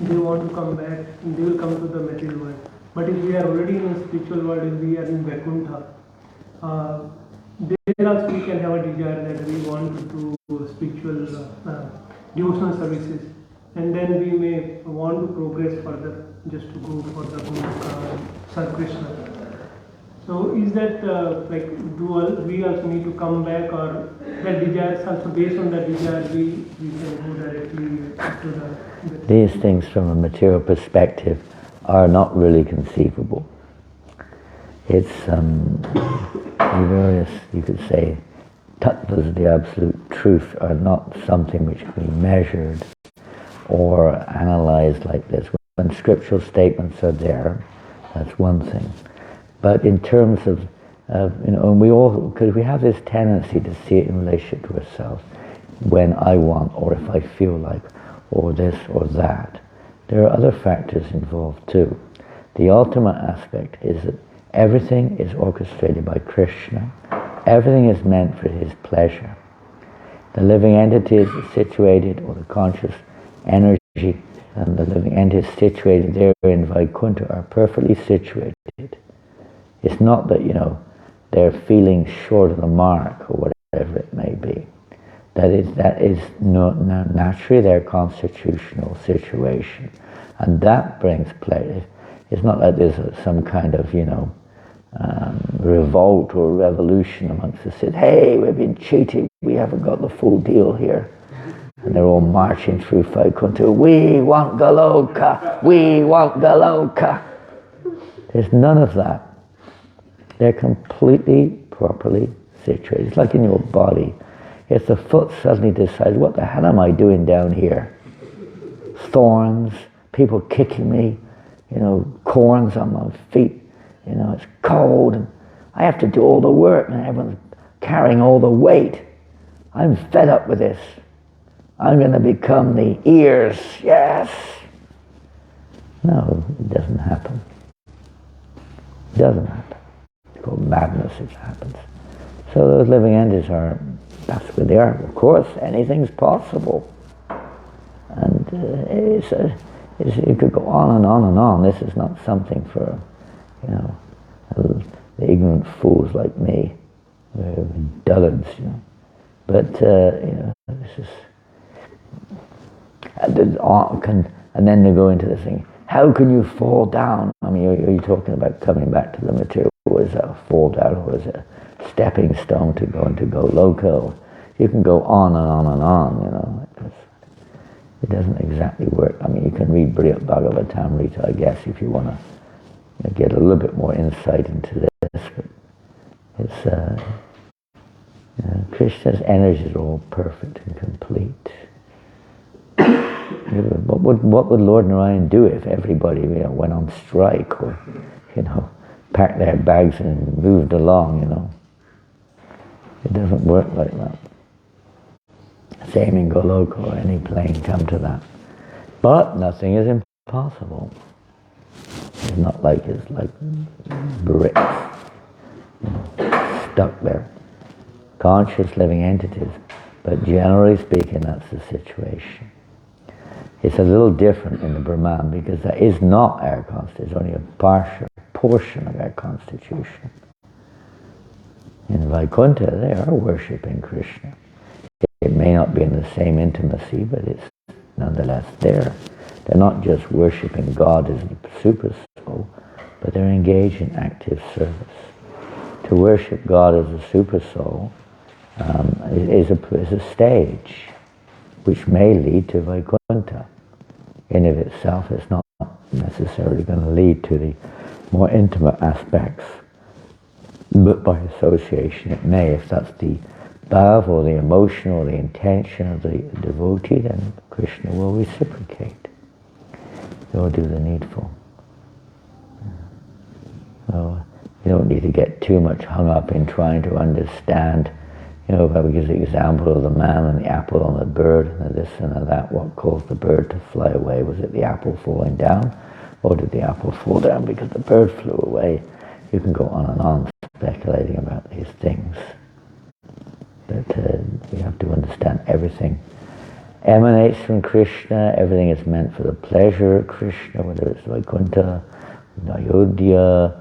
they want to come back, and they will come to the material world. But if we are already in the spiritual world, if we are in Vaikuntha, there also we can have a desire that we want to do spiritual devotional services, and then we may want to progress further, just to go for the serve Krishna. So is that we also need to come back, or that desire is also based on that desire we can go directly to the These things from a material perspective are not really conceivable. It's various, you could say, tattvas, the absolute truth, are not something which can be measured or analyzed like this. When scriptural statements are there, that's one thing. But in terms of and we all, because we have this tendency to see it in relationship to ourselves, when I want, or if I feel like, or this or that. There are other factors involved too. The ultimate aspect is that everything is orchestrated by Krishna. Everything is meant for his pleasure. The living entities situated, or the conscious energy, and the living entities situated there in Vaikuntha are perfectly situated. It's not that, they're feeling short of the mark, or whatever it may be. That is naturally their constitutional situation. And that brings pleasure. It's not like there's some kind of, revolt or revolution amongst the citizens. Hey, we've been cheated. We haven't got the full deal here. And they're all marching through Vaikuntha. We want Goloka. We want Goloka. There's none of that. They're completely, properly situated. It's like in your body. If the foot suddenly decides, what the hell am I doing down here? Thorns, people kicking me, corns on my feet. It's cold, and I have to do all the work, and everyone's carrying all the weight. I'm fed up with this. I'm going to become the ears, yes. No, it doesn't happen. It doesn't happen. It's called madness if it happens. So those living entities that's where they are. Of course, anything's possible. And it could go on and on and on. This is not something for, the ignorant fools like me, dullards, But, this is... And then they go into this thing, how can you fall down? I mean, are you talking about coming back to the material? Is that a fall down, or is it a stepping stone to go into Goloka? You can go on and on and on, It doesn't exactly work. I mean, you can read Brihad Bhagavatamrita, I guess, if you want to get a little bit more insight into this. But it's Krishna's energies are all perfect and complete. What would Lord Narayan do if everybody went on strike, or packed their bags and moved along? It doesn't work like that. Same in Goloka or any plane come to that. But nothing is impossible. It's not like it's like bricks stuck there. Conscious living entities. But generally speaking, that's the situation. It's a little different in the Brahman because that is not our constitution. It's only a partial portion of our constitution. In Vaikuntha, they are worshipping Krishna. It may not be in the same intimacy, but it's nonetheless there. They're not just worshipping God as the super soul, but they're engaged in active service. To worship God as a super soul is a stage which may lead to Vaikuntha. In of itself, it's not necessarily going to lead to the more intimate aspects, but by association it may. If that's the bhav or the emotion or the intention of the devotee, then Krishna will reciprocate. He will do the needful. So you don't need to get too much hung up in trying to understand. If I would give the example of the man and the apple on the bird, and this and that, what caused the bird to fly away? Was it the apple falling down, or did the apple fall down because the bird flew away? You can go on and on speculating about these things. But we have to understand everything emanates from Krishna. Everything is meant for the pleasure of Krishna, whether it's Vaikuntha, Ayodhya,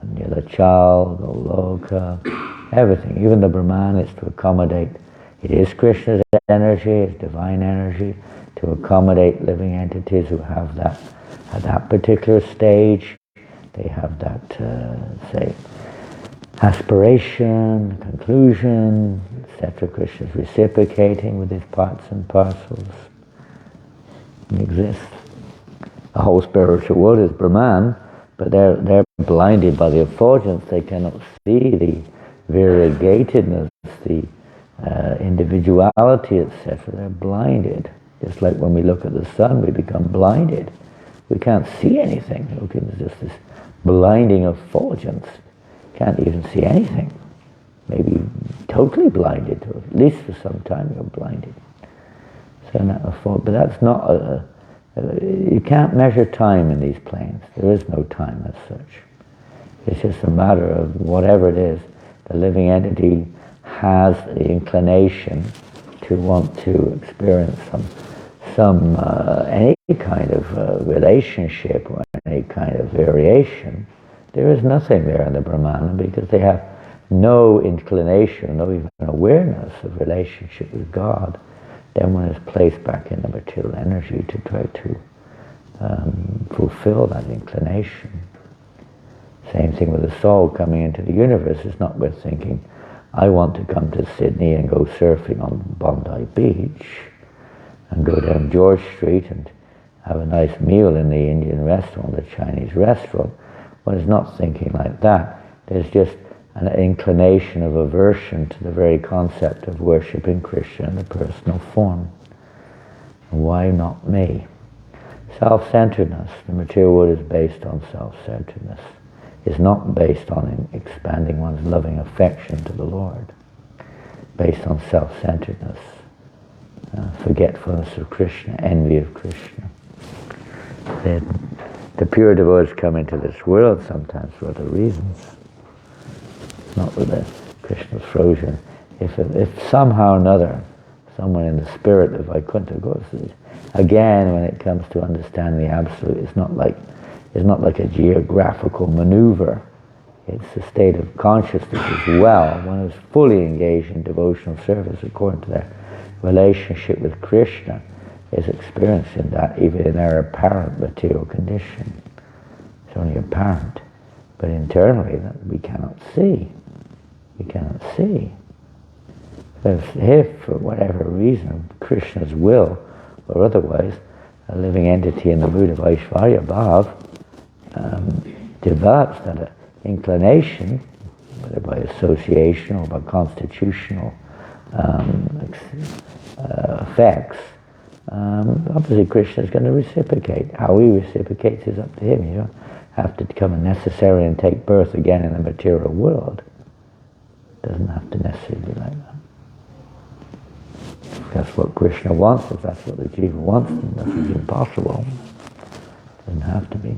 Nilachal, Goloka, everything. Even the Brahman is to accommodate. It is Krishna's energy, it's divine energy, to accommodate living entities who have that, at that particular stage. They have that, aspiration, conclusion, etc. Krishna's reciprocating with his parts and parcels. It exists. The whole spiritual world is Brahman, but they're blinded by the effulgence. They cannot see the variegatedness, the individuality, etc. They're blinded. Just like when we look at the sun, we become blinded. We can't see anything. Okay, there's just this blinding effulgence. Can't even see anything. Maybe totally blinded, or at least for some time you're blinded. So but that's not you can't measure time in these planes. There is no time as such. It's just a matter of whatever it is. The living entity has the inclination to want to experience any kind of relationship or any kind of variation. There is nothing there in the Brahmana because they have no inclination, no even awareness of relationship with God. Then one is placed back in the material energy to try to fulfill that inclination. Same thing with the soul coming into the universe. It's not worth thinking, I want to come to Sydney and go surfing on Bondi Beach and go down George Street and have a nice meal in the Indian restaurant, the Chinese restaurant. One is not thinking like that. There's just an inclination of aversion to the very concept of worshipping Krishna in the personal form. Why not me? Self-centeredness. The material world is based on self-centeredness. It's not based on expanding one's loving affection to the Lord. Based on self-centeredness. Forgetfulness of Krishna, envy of Krishna. The pure devotees come into this world sometimes for other reasons. Not with the Krishna's frozen. If somehow or another, someone in the spirit of Vaikuntha goes, again, when it comes to understanding the Absolute, it's not like a geographical maneuver. It's a state of consciousness as well. One is fully engaged in devotional service according to their relationship with Krishna, is experiencing that even in their apparent material condition. It's only apparent. But internally, that we cannot see. We cannot see. If for whatever reason, Krishna's will, or otherwise, a living entity in the mood of Aishvarya Bhav develops that inclination, whether by association or by constitutional effects, obviously Krishna is going to reciprocate. How he reciprocates is up to him. You don't have to come and necessarily and take birth again in the material world. It doesn't have to necessarily be like that. If that's what Krishna wants, if that's what the jiva wants, then nothing's impossible. It doesn't have to be.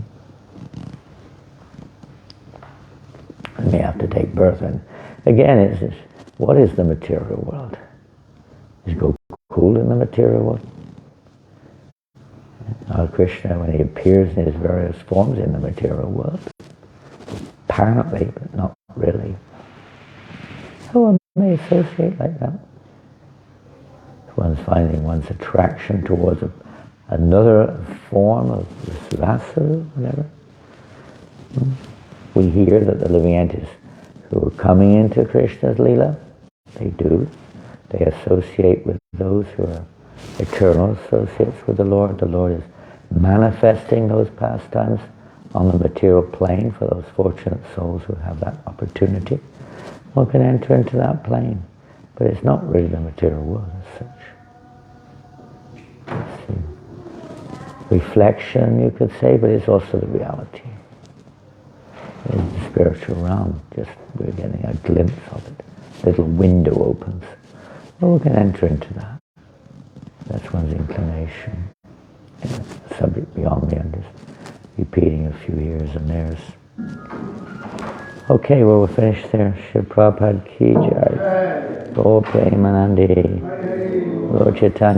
And they have to take birth. And again, it's just, what is the material world? Is Gokul in the material world? Krishna, when he appears in his various forms in the material world, apparently, but not really. So one may associate like that. One's finding one's attraction towards another form of the rasa, whatever. We hear that the living entities who are coming into Krishna's Leela, they do. They associate with those who are eternal associates with the Lord. The Lord is manifesting those pastimes on the material plane for those fortunate souls who have that opportunity. One can enter into that plane, but it's not really the material world as such. It's reflection, you could say, but it's also the reality. It's the spiritual realm, just we're getting a glimpse of it. A little window opens. Well, we can enter into that. That's one's inclination. A subject beyond me, I'm just repeating a few years and theirs. Okay, well, we're finished there. Shri Prabhupada Ki Jai. Gol Premanandi. Lord Chaitanya.